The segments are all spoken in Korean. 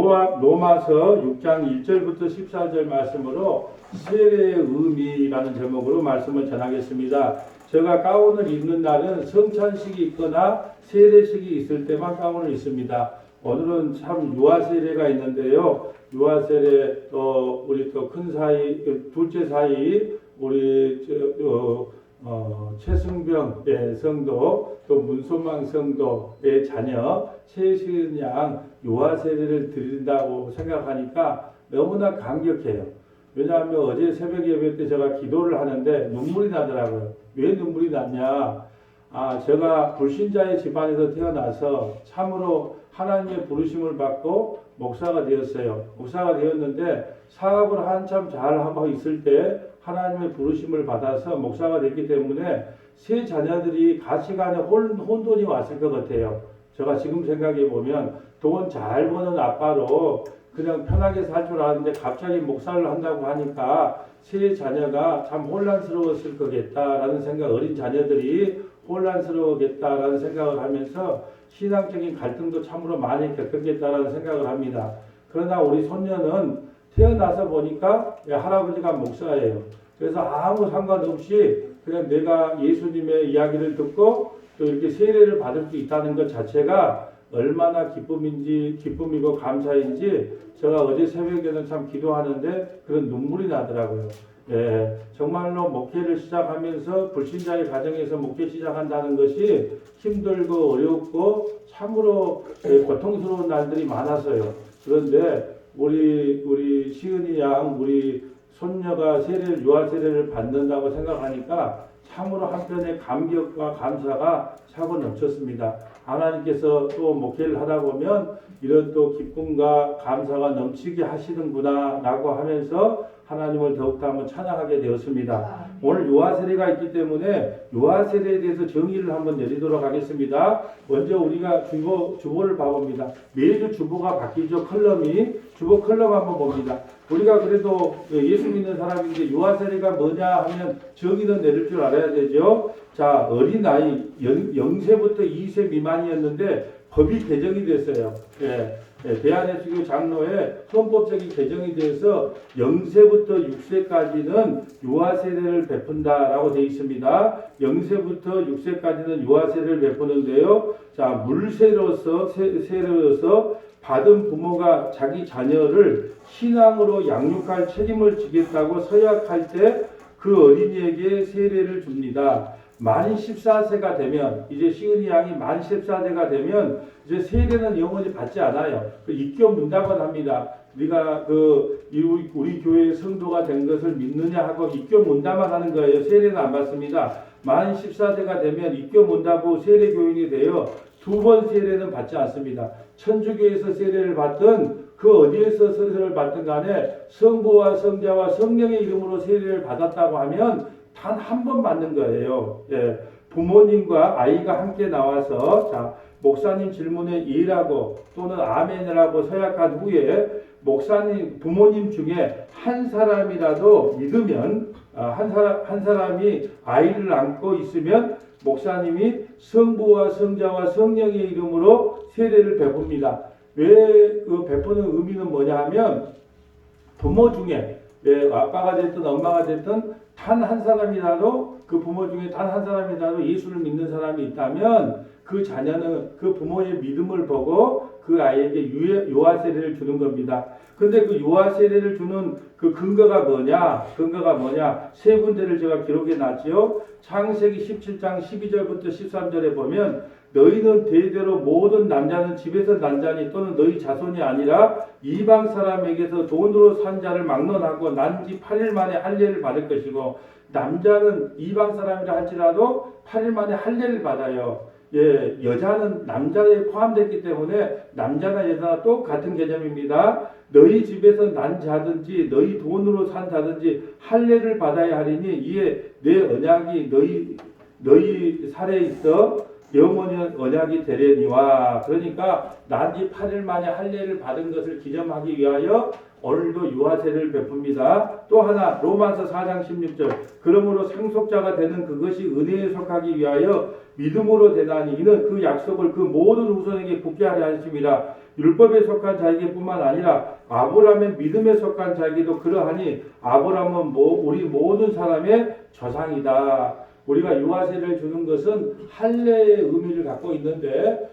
로마서 6장 1절부터 14절 말씀으로 세례의 의미라는 제목으로 말씀을 전하겠습니다. 제가 가운을 입는 날은 성찬식이 있거나 세례식이 있을 때만 가운을 입습니다. 오늘은 참 유아 세례가 있는데요. 유아 세례 우리 또 큰 사이 둘째 사이 우리 최승병 성도 또 문소망 성도의 자녀 최시은 양 유아 세례를 드린다고 생각하니까 너무나 감격해요. 왜냐하면 어제 새벽 예배 때 제가 기도를 하는데 눈물이 나더라고요. 왜 눈물이 났냐? 제가 불신자의 집안에서 태어나서 참으로 하나님의 부르심을 받고 목사가 되었어요. 목사가 되었는데 사업을 한참 잘하고 있을 때 하나님의 부르심을 받아서 목사가 됐기 때문에 세 자녀들이 가시간에 혼돈이 왔을 것 같아요. 제가 지금 생각해 보면 돈 잘 버는 아빠로 그냥 편하게 살 줄 알았는데 갑자기 목사를 한다고 하니까 세 자녀가 참 혼란스러웠을 거겠다라는 생각, 어린 자녀들이 혼란스러웠겠다라는 생각을 하면서 신앙적인 갈등도 참으로 많이 겪었겠다라는 생각을 합니다. 그러나 우리 손녀는 태어나서 보니까 할아버지가 목사예요. 그래서 아무 상관없이 그냥 내가 예수님의 이야기를 듣고 또 이렇게 세례를 받을 수 있다는 것 자체가 얼마나 기쁨이고 감사인지 제가 어제 새벽에는 참 기도하는데 그런 눈물이 나더라고요. 정말로 목회를 시작하면서 불신자의 가정에서 목회 시작한다는 것이 힘들고 어렵고 참으로 고통스러운 날들이 많았어요. 그런데 우리 시은이 양 우리 손녀가 유아 세례를 받는다고 생각하니까 참으로 한편의 감격과 감사가 차고 넘쳤습니다. 하나님께서 또 목회를 하다 보면 이런 또 기쁨과 감사가 넘치게 하시는구나 라고 하면서 하나님을 더욱더 한번 찬양하게 되었습니다. 오늘 유아 세례가 있기 때문에 유아 세례에 대해서 정의를 한번 내리도록 하겠습니다. 먼저 우리가 주보를 봐봅니다. 매주 주보가 바뀌죠. 주보 컬럼 한번 봅니다. 우리가 그래도 예수 믿는 사람인데 유아 세례가 뭐냐 하면 정의는 내릴 줄 알아야 되죠. 자, 어린아이 0세부터 2세 미만이었는데 법이 개정이 됐어요. 대한예수교 장로의 헌법적인 개정이 돼서 0세부터 6세까지는 유아세례를 베푼다라고 되어 있습니다. 0세부터 6세까지는 유아세례를 베푸는데요. 자, 물세로서 받은 부모가 자기 자녀를 신앙으로 양육할 책임을 지겠다고 서약할 때 그 어린이에게 세례를 줍니다. 만 14세가 되면 이제 시은이 양이 만 14세가 되면 이제 세례는 영원히 받지 않아요. 입교 문답을 합니다. 네가 우리 교회 성도가 된 것을 믿느냐 하고 입교 문답만 하는 거예요. 세례는 안 받습니다. 만 14세가 되면 입교 문답 후 세례 교인이 되어 2번 세례는 받지 않습니다. 천주교에서 세례를 받든 그 어디에서 세례를 받든 간에 성부와 성자와 성령의 이름으로 세례를 받았다고 하면 단 한 번 받는 거예요. 부모님과 아이가 함께 나와서 목사님 질문에 예라고 또는 아멘이라고 서약한 후에 부모님 중에 한 사람이라도 믿으면 한 사람이 아이를 안고 있으면 목사님이 성부와 성자와 성령의 이름으로 세례를 베풉니다. 왜 그 베푸는 의미는 뭐냐 하면 부모 중에 아빠가 됐든 엄마가 됐든 단 한 사람이라도 그 부모 중에 단 한 사람이라도 예수를 믿는 사람이 있다면 그 자녀는 그 부모의 믿음을 보고 그 아이에게 유아 세례를 주는 겁니다. 근데 그 유아 세례를 주는 그 근거가 뭐냐? 세 군데를 제가 기록해 놨지요. 창세기 17장 12절부터 13절에 보면 너희는 대대로 모든 남자는 집에서 난 자니 또는 너희 자손이 아니라 이방 사람에게서 돈으로 산 자를 막론하고 난 지 8일 만에 할례를 받을 것이고 남자는 이방 사람이라 할지라도 8일 만에 할례를 받아요. 여자는 남자에 포함됐기 때문에 남자나 여자나 똑같은 개념입니다. 너희 집에서 난 자든지 너희 돈으로 산 자든지 할례를 받아야 하리니 이에 내 언약이 너희 살에 있어 영원히 언약이 되려니와. 그러니까 난 지 8일 만에 할례를 받은 것을 기념하기 위하여 오늘도 유아세례를 베풉니다. 또 하나 로마서 4장 16절 그러므로 상속자가 되는 그것이 은혜에 속하기 위하여 믿음으로 되나니 이는 그 약속을 그 모든 후손에게 굳게 하려 하심이라. 율법에 속한 자에게 뿐만 아니라 아브라함의 믿음에 속한 자에게도 그러하니 아브라함은 우리 모든 사람의 조상이다. 우리가 유아세를 주는 것은 할례의 의미를 갖고 있는데,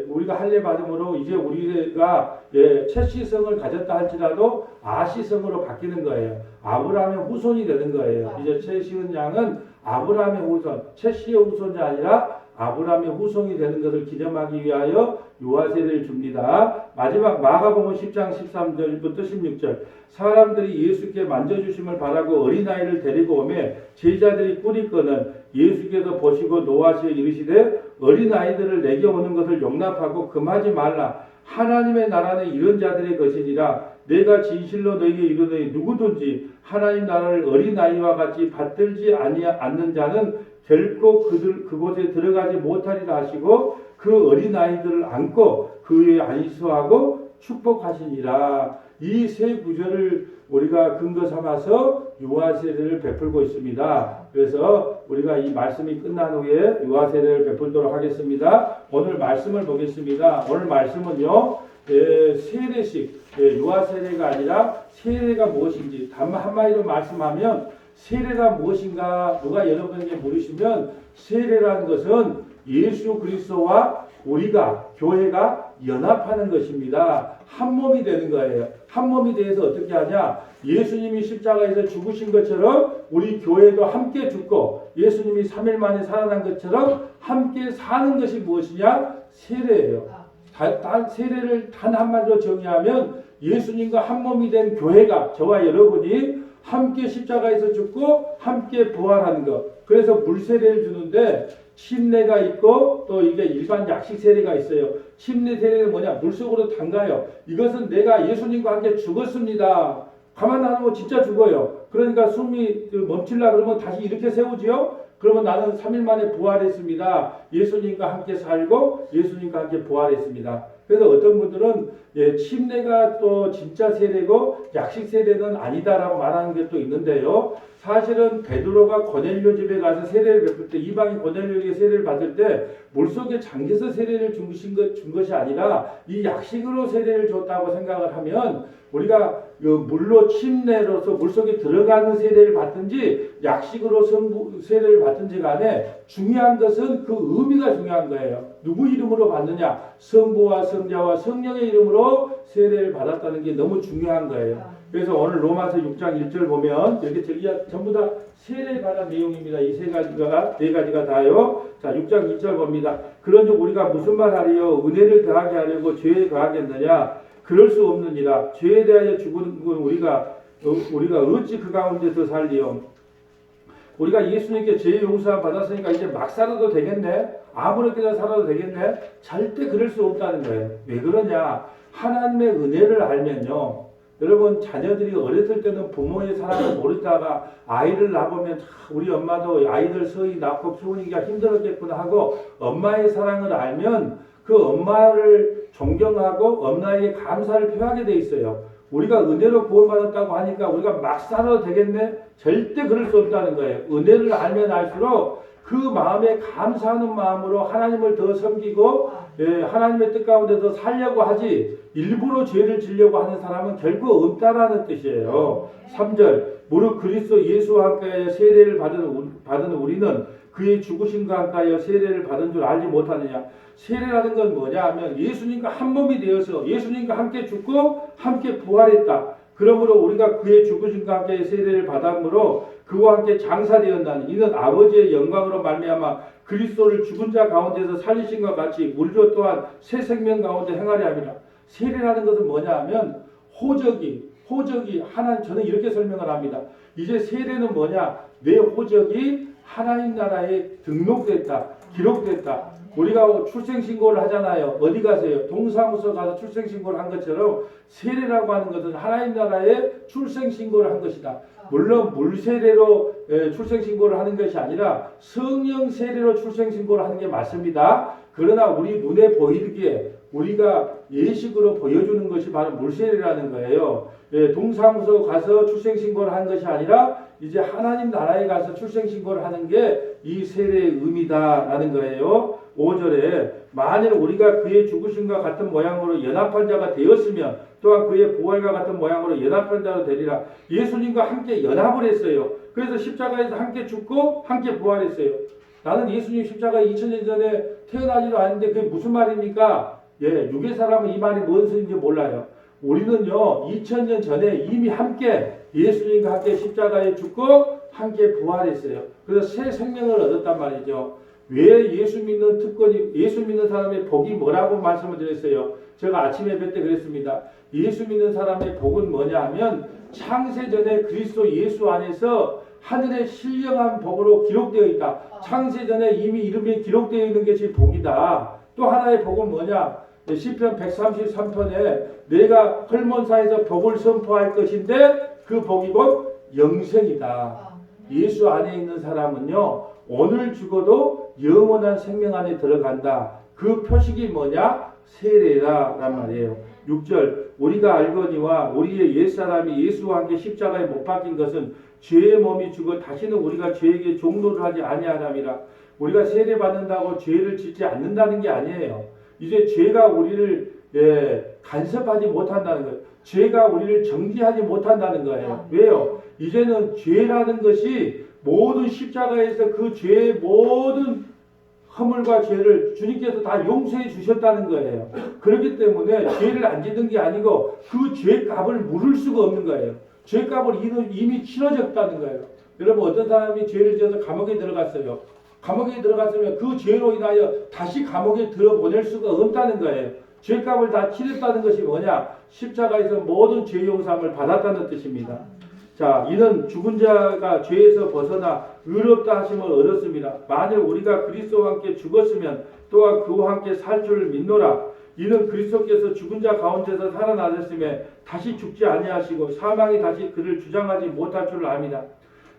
우리가 할례 받음으로 이제 우리가 챗시성을 가졌다 할지라도 아시성으로 바뀌는 거예요. 아브라함의 후손이 되는 거예요. 이제 챗시은 양은 아브라함의 후손, 챗시의 후손이 아니라 아브라함의 후손이 되는 것을 기념하기 위하여 유아세를 줍니다. 마지막 마가복음 10장 13절부터 16절. 사람들이 예수께 만져주심을 바라고 어린아이를 데리고 오매 제자들이 꾸짖거늘 예수께서 보시고 노하시어 이르시되 어린아이들을 내게 오는 것을 용납하고 금하지 말라. 하나님의 나라는 이런 자들의 것이니라. 내가 진실로 너에게 이르노니 누구든지 하나님 나라를 어린아이와 같이 받들지 않는 자는 결코 그곳에 들어가지 못하리라 하시고 그 어린아이들을 안고 그 위에 안수하고 축복하시니라. 이 세 구절을 우리가 근거 삼아서 유아세례를 베풀고 있습니다. 그래서 우리가 이 말씀이 끝난 후에 유아세례를 베풀도록 하겠습니다. 오늘 말씀을 보겠습니다. 오늘 말씀은요, 세례식, 유아세례가 아니라 세례가 무엇인지 한마디로 말씀하면 세례가 무엇인가 누가 여러분에게 물으시면 세례라는 것은 예수 그리스도와 우리가 교회가 연합하는 것입니다. 한 몸이 되는 거예요. 한 몸이 되어서 어떻게 하냐? 예수님이 십자가에서 죽으신 것처럼 우리 교회도 함께 죽고 예수님이 3일 만에 살아난 것처럼 함께 사는 것이 무엇이냐? 세례예요. 세례를 단 한마디로 정의하면 예수님과 한 몸이 된 교회가 저와 여러분이 함께 십자가에서 죽고 함께 부활하는 것. 그래서 물세례를 주는데 침례가 있고 또 이게 일반 약식 세례가 있어요. 침례 세례는 뭐냐? 물속으로 담가요. 이것은 내가 예수님과 함께 죽었습니다. 가만 놔두면 진짜 죽어요. 그러니까 숨이 멈추려 그러면 다시 이렇게 세우지요. 그러면 나는 3일 만에 부활했습니다. 예수님과 함께 살고 예수님과 함께 부활했습니다. 그래서 어떤 분들은 침례가 또 진짜 세례고 약식 세례는 아니다라고 말하는 게 또 있는데요. 사실은 베드로가 고넬료 집에 가서 세례를 베풀 때 이방인 고넬료에게 세례를 받을 때 물속에 잠겨서 세례를 준 것이 아니라 이 약식으로 세례를 줬다고 생각을 하면 우리가 물로 침례로서 물속에 들어가는 세례를 받든지 약식으로 세례를 받든지 간에 중요한 것은 그 의미가 중요한 거예요. 누구 이름으로 받느냐? 성부와 성자와 성령의 이름으로 세례를 받았다는 게 너무 중요한 거예요. 그래서 오늘 로마서 6장 1절 보면 이렇게 전부 다 세례에 관한 내용입니다. 이 네 가지가 다요. 자, 6장 2절 봅니다. 그런즉 우리가 무슨 말 하리요? 은혜를 더하게 하려고 죄에 더하겠느냐? 그럴 수 없느니라. 죄에 대하여 죽은 건 우리가 어찌 그 가운데서 살리요? 우리가 예수님께 죄 용서 받았으니까 이제 막 살아도 되겠네? 아무렇게나 살아도 되겠네? 절대 그럴 수 없다는 거예요. 왜 그러냐? 하나님의 은혜를 알면요. 여러분 자녀들이 어렸을 때는 부모의 사랑을 모르다가 아이를 낳으면 우리 엄마도 아이들 서희 낳고 키우기가 힘들었겠구나 하고 엄마의 사랑을 알면 그 엄마를 존경하고 엄마에게 감사를 표하게 돼 있어요. 우리가 은혜로 구원받았다고 하니까 우리가 막 살아도 되겠네? 절대 그럴 수 없다는 거예요. 은혜를 알면 알수록 그 마음에 감사하는 마음으로 하나님을 더 섬기고 하나님의 뜻 가운데 더 살려고 하지 일부러 죄를 지려고 하는 사람은 결코 없다라는 뜻이에요. 3절 무릇 그리스도 예수와 함께 세례를 받은 우리는 그의 죽으심과 함께 세례를 받은 줄 알지 못하느냐. 세례라는 건 뭐냐 하면 예수님과 한 몸이 되어서 예수님과 함께 죽고 함께 부활했다. 그러므로 우리가 그의 죽으심과 함께 세례를 받음으로 그와 함께 장사되었나니 이는 아버지의 영광으로 말미암아 그리스도를 죽은 자 가운데서 살리신과 같이 우리도 또한 새 생명 가운데 행하려 함이라. 세례라는 것은 뭐냐 하면 호적이 하나님, 저는 이렇게 설명을 합니다. 이제 세례는 뭐냐? 내 호적이 하나님 나라에 등록됐다, 기록됐다. 우리가 출생신고를 하잖아요. 어디 가세요? 동사무소 가서 출생신고를 한 것처럼 세례라고 하는 것은 하나님 나라에 출생신고를 한 것이다. 물론 물세례로 출생신고를 하는 것이 아니라 성령 세례로 출생신고를 하는 게 맞습니다. 그러나 우리 눈에 보이기에 우리가 예식으로 보여주는 것이 바로 물세례라는 거예요. 예, 동사무소 가서 출생신고를 한 것이 아니라 이제 하나님 나라에 가서 출생신고를 하는 게 이 세례의 의미다라는 거예요. 5절에 만일 우리가 그의 죽으심과 같은 모양으로 연합한 자가 되었으면 또한 그의 부활과 같은 모양으로 연합한 자로 되리라. 예수님과 함께 연합을 했어요. 그래서 십자가에서 함께 죽고 함께 부활했어요. 나는 예수님 십자가 2000년 전에 태어나지도 않았는데 그게 무슨 말입니까? 예, 육의 사람은 이 말이 무슨 소리인지 몰라요. 우리는요 2000년 전에 이미 함께 예수님과 함께 십자가에 죽고 함께 부활했어요. 그래서 새 생명을 얻었단 말이죠. 왜 예수 믿는 특권이, 예수 믿는 사람의 복이 뭐라고 말씀을 드렸어요. 제가 아침 예배 때 그랬습니다. 예수 믿는 사람의 복은 뭐냐 하면 창세전에 그리스도 예수 안에서 하늘의 신령한 복으로 기록되어 있다. 창세전에 이미 이름이 기록되어 있는 것이 복이다. 또 하나의 복은 뭐냐? 시편 133편에 내가 헐몬사에서 복을 선포할 것인데 그 복이 곧 영생이다. 예수 안에 있는 사람은요 오늘 죽어도 영원한 생명 안에 들어간다. 그 표식이 뭐냐? 세례라란 말이에요. 6절 우리가 알거니와 우리의 옛사람이 예수와 함께 십자가에 못 박힌 것은 죄의 몸이 죽어 다시는 우리가 죄에게 종노를 하지 아니하람이라. 우리가 세례 받는다고 죄를 짓지 않는다는 게 아니에요. 이제 죄가 우리를 간섭하지 못한다는 거예요. 죄가 우리를 정지하지 못한다는 거예요. 왜요? 이제는 죄라는 것이 모든 십자가에서 그 죄의 모든 허물과 죄를 주님께서 다 용서해 주셨다는 거예요. 그렇기 때문에 죄를 안 짓는 게 아니고 그 죄값을 물을 수가 없는 거예요. 죄값을 이미 치러졌다는 거예요. 여러분 어떤 사람이 죄를 지어서 감옥에 들어갔어요. 감옥에 들어갔으면 그 죄로 인하여 다시 감옥에 들어보낼 수가 없다는 거예요. 죄값을 다 치렀다는 것이 뭐냐? 십자가에서 모든 죄 용서함을 받았다는 뜻입니다. 자, 이는 죽은 자가 죄에서 벗어나 의롭다 하심을 얻었습니다. 만일 우리가 그리스도와 함께 죽었으면 또한 그와 함께 살 줄을 믿노라. 이는 그리스도께서 죽은 자 가운데서 살아나셨음에 다시 죽지 아니하시고 사망이 다시 그를 주장하지 못할 줄을 압니다.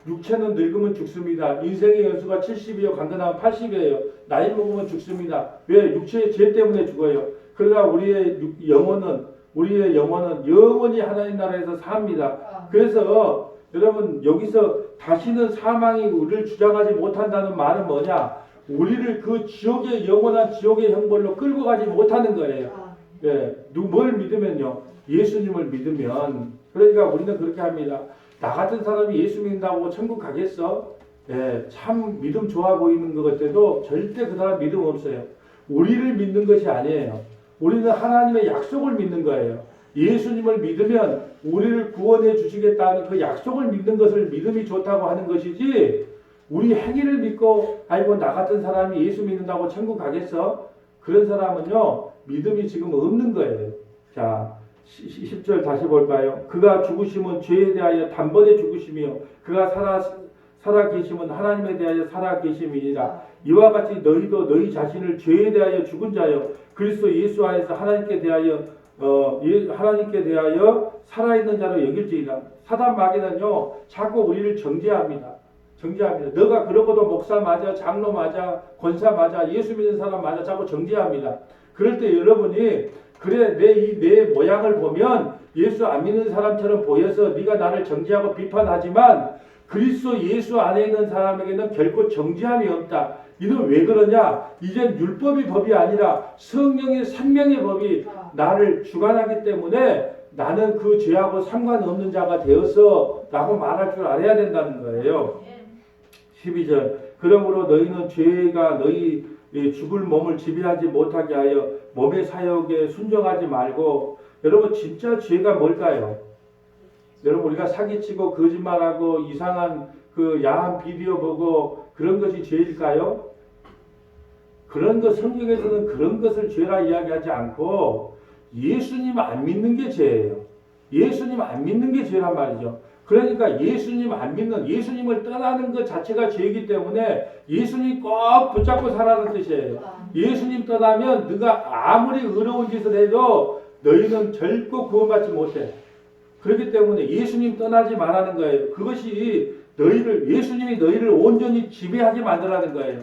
육체는 늙으면 죽습니다. 인생의 연수가 70이요 강건하면 80이에요. 나이 먹으면 죽습니다. 왜? 육체의 죄 때문에 죽어요. 그러나 우리의 영혼은 영원히 하나님 나라에서 삽니다. 그래서 여러분 여기서 다시는 사망이 우리를 주장하지 못한다는 말은 뭐냐? 우리를 그 지옥의 영원한 지옥의 형벌로 끌고 가지 못하는 거예요. 예, 뭘 믿으면요? 예수님을 믿으면. 그러니까 우리는 그렇게 합니다. 나 같은 사람이 예수 믿는다고 천국 가겠어? 예, 참 믿음 좋아 보이는 것 같아도 절대 그 사람 믿음 없어요. 우리를 믿는 것이 아니에요. 우리는 하나님의 약속을 믿는 거예요. 예수님을 믿으면 우리를 구원해 주시겠다는 그 약속을 믿는 것을 믿음이 좋다고 하는 것이지 우리 행위를 믿고 아이고 나 같은 사람이 예수 믿는다고 천국 가겠어? 그런 사람은요 믿음이 지금 없는 거예요. 자 10절 다시 볼까요? 그가 죽으심은 죄에 대하여 단번에 죽으심이요 그가 살아 계심은 하나님에 대하여 살아 계심이니라. 이와 같이 너희도 너희 자신을 죄에 대하여 죽은 자요 그리스도 예수 안에서 하나님께 대하여 살아있는 자로 여길지이다. 사단 마귀는요 자꾸 우리를 정죄합니다. 너가 그러고도 목사 맞아, 장로 맞아, 권사 맞아, 예수 믿는 사람 맞아 자꾸 정죄합니다. 그럴 때 여러분이 그래 내 모양을 보면 예수 안 믿는 사람처럼 보여서 네가 나를 정죄하고 비판하지만 그리스도 예수 안에 있는 사람에게는 결코 정죄함이 없다. 이는 왜 그러냐? 이젠 율법이 법이 아니라 성령의 생명의 법이 나를 주관하기 때문에 나는 그 죄하고 상관없는 자가 되어서 라고 말할 줄 알아야 된다는 거예요. 12절 그러므로 너희는 죄가 너희 죽을 몸을 지배하지 못하게 하여 몸의 사욕에 순종하지 말고. 여러분 진짜 죄가 뭘까요? 여러분 우리가 사기치고 거짓말하고 이상한 그 야한 비디오 보고 그런 것이 죄일까요? 그런 것 성경에서는 그런 것을 죄라 이야기하지 않고 예수님 안 믿는 게 죄예요. 예수님 안 믿는 게 죄란 말이죠. 그러니까 예수님을 떠나는 것 자체가 죄이기 때문에 예수님 꼭 붙잡고 살라는 뜻이에요. 예수님 떠나면 네가 아무리 의로운 짓을 해도 너희는 결코 구원받지 못해. 그렇기 때문에 예수님 떠나지 말라는 거예요. 그것이 예수님이 너희를 온전히 지배하게 만들라는 거예요.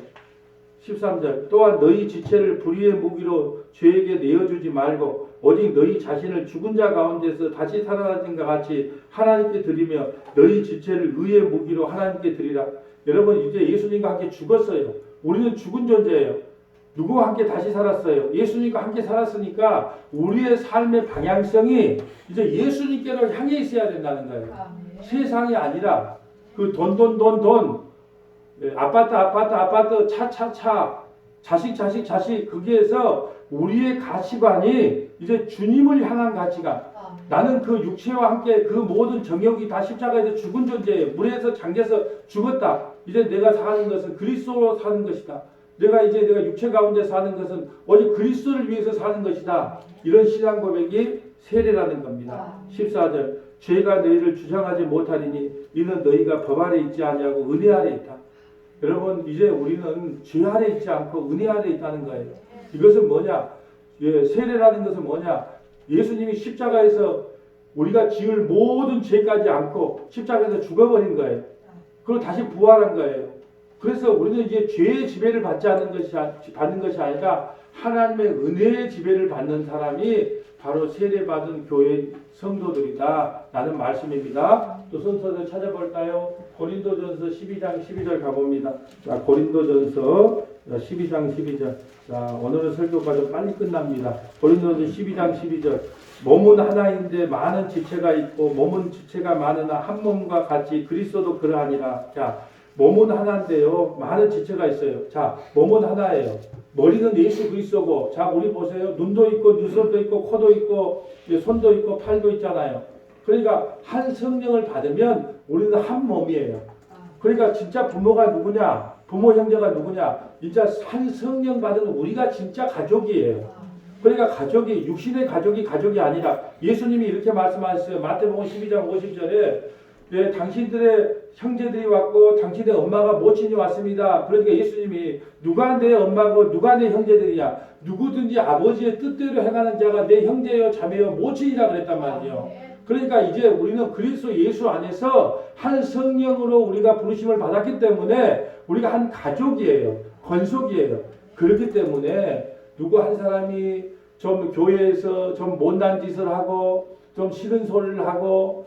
13절 또한 너희 지체를 불의의 무기로 죄에게 내어주지 말고 오직 너희 자신을 죽은 자 가운데서 다시 살아나신 것 같이 하나님께 드리며 너희 지체를 의의 무기로 하나님께 드리라. 여러분 이제 예수님과 함께 죽었어요. 우리는 죽은 존재예요. 누구와 함께 다시 살았어요. 예수님과 함께 살았으니까 우리의 삶의 방향성이 이제 예수님께로 향해 있어야 된다는 거예요. 세상이 아니라 그 돈, 아파트, 차, 자식 거기에서 우리의 가치관이 이제 주님을 향한 가치관. 나는 그 육체와 함께 그 모든 정욕이 다 십자가에서 죽은 존재예요. 물에서 잠겨서 죽었다. 이제 내가 사는 것은 그리스도로 사는 것이다. 내가 육체 가운데 사는 것은 오직 그리스도를 위해서 사는 것이다. 이런 신앙 고백이 세례라는 겁니다. 14절 죄가 너희를 주장하지 못하리니 이는 너희가 법 아래 있지 아니하고 은혜 아래 있다. 여러분 이제 우리는 죄 아래 있지 않고 은혜 아래 있다는 거예요. 이것은 뭐냐? 세례라는 것은 뭐냐? 예수님이 십자가에서 우리가 지을 모든 죄까지 안고 십자가에서 죽어버린 거예요. 그리고 다시 부활한 거예요. 그래서 우리는 이제 죄의 지배를 받는 것이 아니라 하나님의 은혜의 지배를 받는 사람이 바로 세례받은 교회 성도들이다 라는 말씀입니다. 또 순서를 찾아볼까요? 고린도전서 12장 12절 가봅니다. 자, 고린도전서 12장 12절. 자, 오늘은 설교가 좀 빨리 끝납니다. 고린도전서 12장 12절. 몸은 하나인데 많은 지체가 있고 몸은 지체가 많으나 한 몸과 같이 그리스도도 그러하니라. 자, 몸은 하나인데요. 많은 지체가 있어요. 자, 몸은 하나예요. 머리는 예수 그리스도고, 자, 우리 보세요. 눈도 있고, 눈썹도 있고, 코도 있고, 손도 있고, 팔도 있잖아요. 그러니까 한 성령을 받으면 우리는 한 몸이에요. 그러니까 진짜 부모가 누구냐? 부모 형제가 누구냐? 진짜 한 성령 받은 우리가 진짜 가족이에요. 그러니까 가족이, 육신의 가족이 아니라 예수님이 이렇게 말씀하셨어요. 마태복음 12장 50절에 당신들의 형제들이 왔고 당신의 엄마가 모친이 왔습니다. 그러니까 예수님이 누가 내 엄마고 누가 내 형제들이냐? 누구든지 아버지의 뜻대로 행하는 자가 내 형제요 자매요 모친이라 그랬단 말이에요. 그러니까 이제 우리는 그리스도 예수 안에서 한 성령으로 우리가 부르심을 받았기 때문에 우리가 한 가족이에요. 권속이에요. 그렇기 때문에 누구 한 사람이 좀 교회에서 좀 못난 짓을 하고 좀 싫은 소리를 하고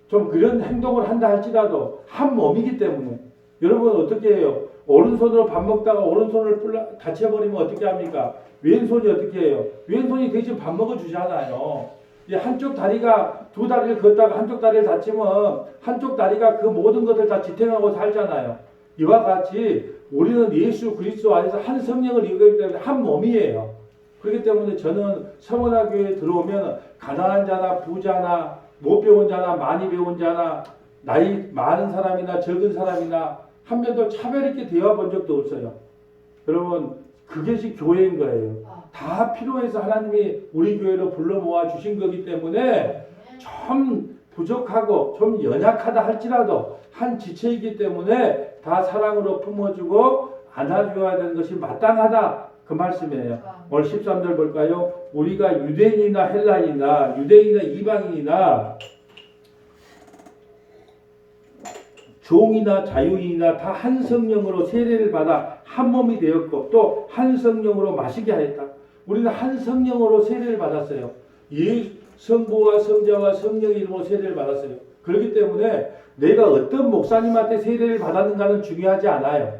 좀 그런 행동을 한다 할지라도 한 몸이기 때문에 여러분 어떻게 해요? 오른손으로 밥 먹다가 오른손을 다쳐버리면 어떻게 합니까? 왼손이 어떻게 해요? 왼손이 대신 밥 먹어주잖아요. 한쪽 다리가 두 다리를 걷다가 한쪽 다리를 다치면 한쪽 다리가 그 모든 것을 다 지탱하고 살잖아요. 이와 같이 우리는 예수 그리스도 안에서 한 성령을 이루기 때문에 한 몸이에요. 그렇기 때문에 저는 서원화교회에 들어오면 가난한 자나 부자나 못 배운 자나 많이 배운 자나 나이 많은 사람이나 적은 사람이나 한 번도 차별 있게 대화 본 적도 없어요. 여러분 그것이 교회인 거예요. 다 필요해서 하나님이 우리 교회로 불러 모아 주신 거기 때문에 좀 부족하고 좀 연약하다 할지라도 한 지체이기 때문에 다 사랑으로 품어주고 안아줘야 되는 것이 마땅하다. 그 말씀이에요. 오늘 13절 볼까요? 우리가 유대인이나 헬라인이나 유대인이나 이방인이나 종이나 자유인이나 다 한 성령으로 세례를 받아 한 몸이 되었고 또 한 성령으로 마시게 하였다. 우리는 한 성령으로 세례를 받았어요. 성부와 성자와 성령의 이름으로 세례를 받았어요. 그렇기 때문에 내가 어떤 목사님한테 세례를 받았는가는 중요하지 않아요.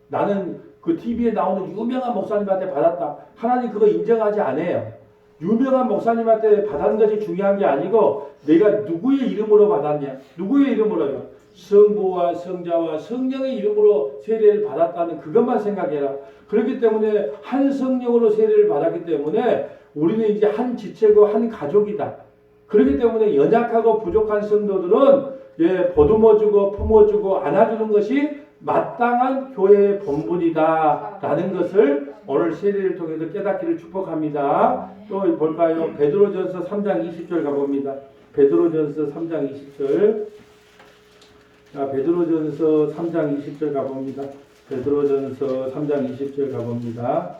나는 그 TV에 나오는 유명한 목사님한테 받았다. 하나님 그거 인정하지 않아요. 유명한 목사님한테 받은 것이 중요한 게 아니고 내가 누구의 이름으로 받았냐. 누구의 이름으로요. 성부와 성자와 성령의 이름으로 세례를 받았다는 그것만 생각해라. 그렇기 때문에 한 성령으로 세례를 받았기 때문에 우리는 이제 한 지체고 한 가족이다. 그렇기 때문에 연약하고 부족한 성도들은 보듬어주고 품어주고 안아주는 것이 마땅한 교회의 본분이다 라는 것을 오늘 세례를 통해서 깨닫기를 축복합니다. 또 볼까요? 베드로전서 3장 20절 가봅니다. 베드로전서 3장 20절. 자, 베드로전서 3장 20절 가봅니다. 베드로전서 3장 20절 가봅니다.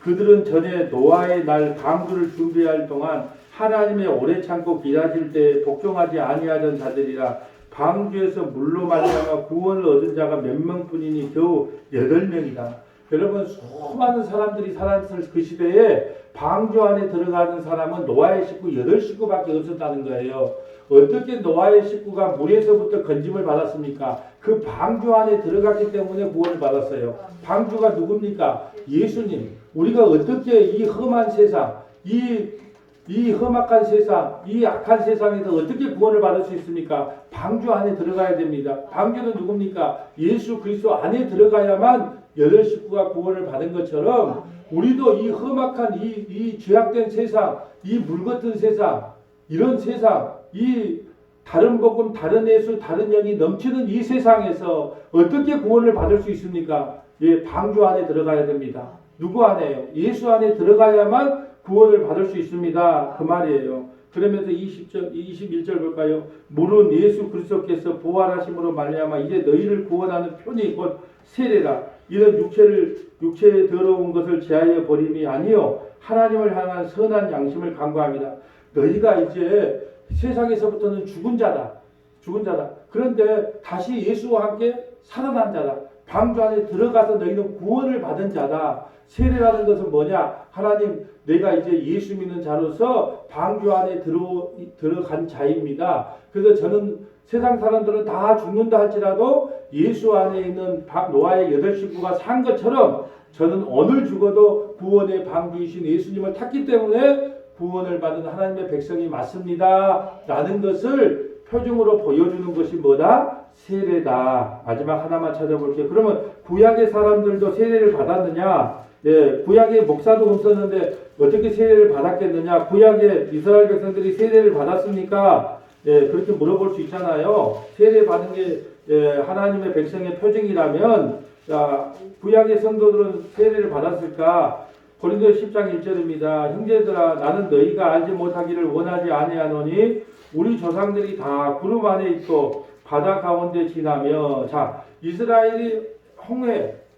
그들은 전에 노아의 날 방주를 준비할 동안 하나님의 오래 참고 기다릴 때 복종하지 아니하던 자들이라. 방주에서 물로 말미암아 구원을 얻은 자가 몇 명뿐이니 겨우 8명이다. 여러분 수많은 사람들이 살았을 그 시대에 방주 안에 들어가는 사람은 노아의 식구 8식구밖에 없었다는 거예요. 어떻게 노아의 식구가 물에서부터 건짐을 받았습니까? 그 방주 안에 들어갔기 때문에 구원을 받았어요. 방주가 누굽니까? 예수님. 우리가 어떻게 이 험한 세상, 이 험악한 세상, 이 악한 세상에서 어떻게 구원을 받을 수 있습니까? 방주 안에 들어가야 됩니다. 방주는 누굽니까? 예수 그리스도 안에 들어가야만 8식구가 구원을 받은 것처럼 우리도 이 험악한 이 죄악된 세상, 이 물같은 세상, 이런 세상, 이 다른 복음, 다른 예수, 다른 영이 넘치는 이 세상에서 어떻게 구원을 받을 수 있습니까? 예, 방주 안에 들어가야 됩니다. 누구 안에요? 예수 안에 들어가야만 구원을 받을 수 있습니다. 그 말이에요. 그러면서 21절 볼까요? 물은 예수 그리스도께서 부활하심으로 말미암아 이제 너희를 구원하는 편이 곧 세례라. 이런 육체에 더러운 것을 제하여 버림이 아니요 하나님을 향한 선한 양심을 간구합니다. 너희가 이제 세상에서부터는 죽은 자다. 그런데 다시 예수와 함께 살아난 자다. 방주 안에 들어가서 너희는 구원을 받은 자다. 세례라는 것은 뭐냐? 하나님, 내가 이제 예수 믿는 자로서 방주 안에 들어간 자입니다. 그래서 저는 세상 사람들은 다 죽는다 할지라도 예수 안에 있는 노아의 8식구가 산 것처럼 저는 오늘 죽어도 구원의 방주이신 예수님을 탔기 때문에 구원을 받은 하나님의 백성이 맞습니다. 라는 것을 표징으로 보여주는 것이 뭐다? 세례다. 마지막 하나만 찾아볼게요. 그러면 구약의 사람들도 세례를 받았느냐? 예, 구약에 목사도 없었는데 어떻게 세례를 받았겠느냐? 구약의 이스라엘 백성들이 세례를 받았습니까? 예, 그렇게 물어볼 수 있잖아요. 세례 받은 게 하나님의 백성의 표징이라면 구약의 성도들은 세례를 받았을까? 고린도서 10장 1절입니다. 형제들아 나는 너희가 알지 못하기를 원하지 아니하노니 우리 조상들이 다 구름 안에 있고 바다 가운데 지나며 자 이스라엘이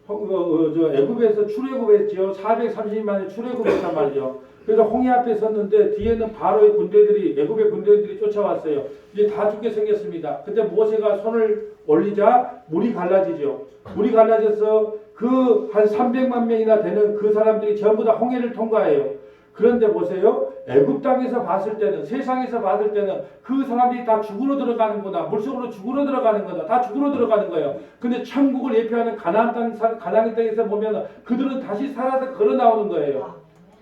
애굽에서 출애굽했죠. 430만에 출애굽했단 말이죠. 그래서 홍해 앞에 섰는데 뒤에는 바로의 군대들이 애굽의 군대들이 쫓아왔어요. 이제 다 죽게 생겼습니다. 그때 모세가 손을 올리자 물이 갈라지죠. 물이 갈라져서 그 한 300만 명이나 되는 그 사람들이 전부 다 홍해를 통과해요. 그런데 보세요. 애굽 땅에서 봤을 때는 세상에서 봤을 때는 그 사람들이 다 죽으러 들어가는구나. 물속으로 죽으러 들어가는 거다. 다 죽으러 들어가는 거예요. 근데 천국을 예표하는 가나안 땅에서 보면 그들은 다시 살아서 걸어 나오는 거예요.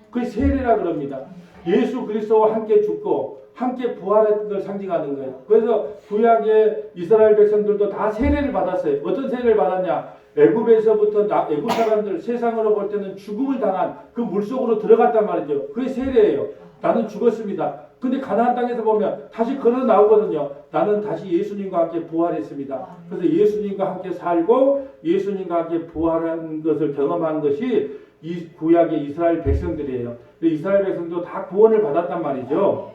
그게 세례라 그럽니다. 예수 그리스도와 함께 죽고 함께 부활한 걸 상징하는 거예요. 그래서 구약의 이스라엘 백성들도 다 세례를 받았어요. 어떤 세례를 받았냐? 애굽에서부터 애굽 사람들 세상으로 볼 때는 죽음을 당한 그 물속으로 들어갔단 말이죠. 그게 세례예요. 나는 죽었습니다. 근데 가나안 땅에서 보면 다시 걸어 나오거든요. 나는 다시 예수님과 함께 부활했습니다. 그래서 예수님과 함께 살고 예수님과 함께 부활한 것을 경험한 것이 이 구약의 이스라엘 백성들이에요. 이스라엘 백성도 다 구원을 받았단 말이죠.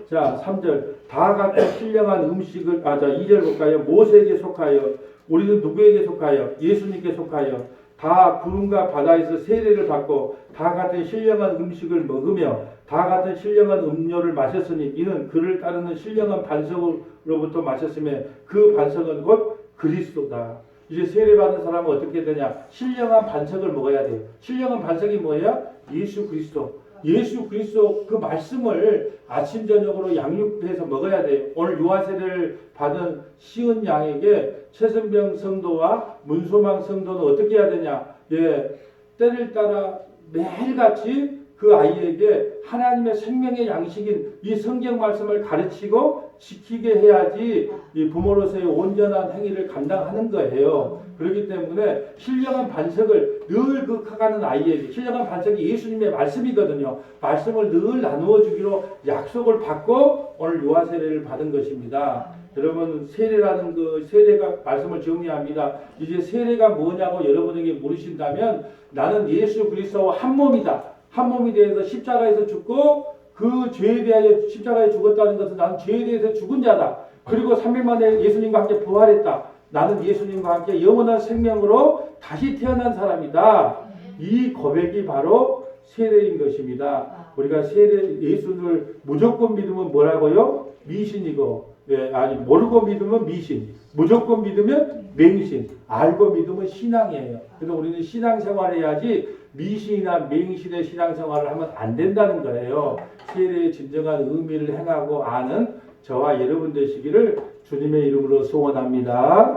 자, 3절. 다 같은 신령한 음식을, 2절 볼까요? 모세에게 속하여, 우리는 누구에게 속하여? 예수님께 속하여, 다 구름과 바다에서 세례를 받고, 다 같은 신령한 음식을 먹으며, 다 같은 신령한 음료를 마셨으니, 이는 그를 따르는 신령한 반석으로부터 마셨으며, 그 반석은 곧 그리스도다. 이제 세례받은 사람은 어떻게 되냐? 신령한 반석을 먹어야 돼요. 신령한 반석이 뭐예요? 예수 그리스도. 예수 그리스도 그 말씀을 아침 저녁으로 양육해서 먹어야 돼요. 오늘 유아세례를 받은 시은 양에게 최선병 성도와 문소망 성도는 어떻게 해야 되냐? 예, 때를 따라 매일같이 그 아이에게 하나님의 생명의 양식인 이 성경 말씀을 가르치고 지키게 해야지 이 부모로서의 온전한 행위를 감당하는 거예요. 그렇기 때문에 신령한 반석을 늘 극학하는 아이에게, 신령한 반석이 예수님의 말씀이거든요. 말씀을 늘 나누어 주기로 약속을 받고 오늘 유아세례를 받은 것입니다. 여러분, 세례라는 세례가 말씀을 정리합니다. 이제 세례가 뭐냐고 여러분에게 물으신다면 나는 예수 그리스도와 한 몸이다. 한 몸이 되어서 십자가에서 죽고 그 죄에 대하여 십자가에 죽었다는 것은 나는 죄에 대해서 죽은 자다. 그리고 3일 만에 예수님과 함께 부활했다. 나는 예수님과 함께 영원한 생명으로 다시 태어난 사람이다. 이 고백이 바로 세례인 것입니다. 우리가 세례 예수를 무조건 믿으면 뭐라고요? 미신이고 예, 아니 모르고 믿으면 미신, 무조건 믿으면 맹신, 알고 믿으면 신앙이에요. 그래서 우리는 신앙생활을 해야지 미신이나 맹신의 신앙생활을 하면 안 된다는 거예요. 세례의 진정한 의미를 행하고 아는 저와 여러분 되시기를 주님의 이름으로 소원합니다.